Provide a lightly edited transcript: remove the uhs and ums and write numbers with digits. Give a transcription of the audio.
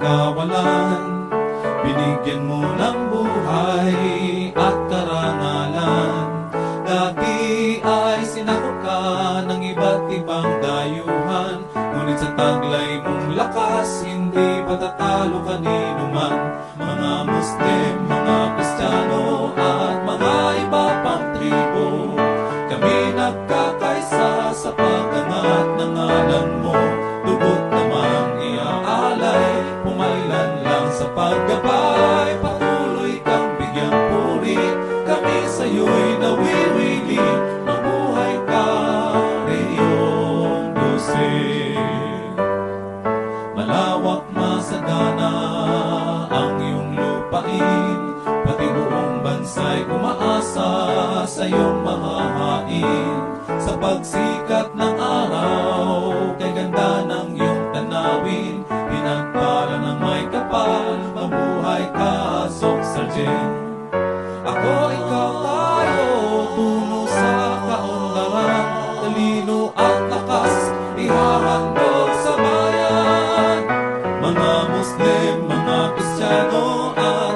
kawalan. Binigyan mo ng buhay at karangalan. Dati ay sinakop ka ng iba't ibang dayuhan, ngunit sa taglay mong lakas, hindi patatalo kanino man. Mga Muslim, mga Kristiyano at mga iba pang tribo, kami nagkakaisa sa pag-angat ng ngalan mo. Lubot namang iaalay, pumalan lang sa paggabay. Patuloy kang bigyang puri, kami sa'yo'y nawiwili. Mabuhay ka, Reyong Dose. Malawak masagana ang iyong lupain, pati buong bansa'y umaasa sa iyong mahahain. Sa pagsikat ng araw, kay ganda ng iyong tanawin, pinagpala ng may kapal. Mabuhay ka, Sok Sargent. Ako, ikaw, tayo, tungo sa kaunlaran, talino at lakas, ihahandog sa bayan. Mga Muslim, mga Kristiyano at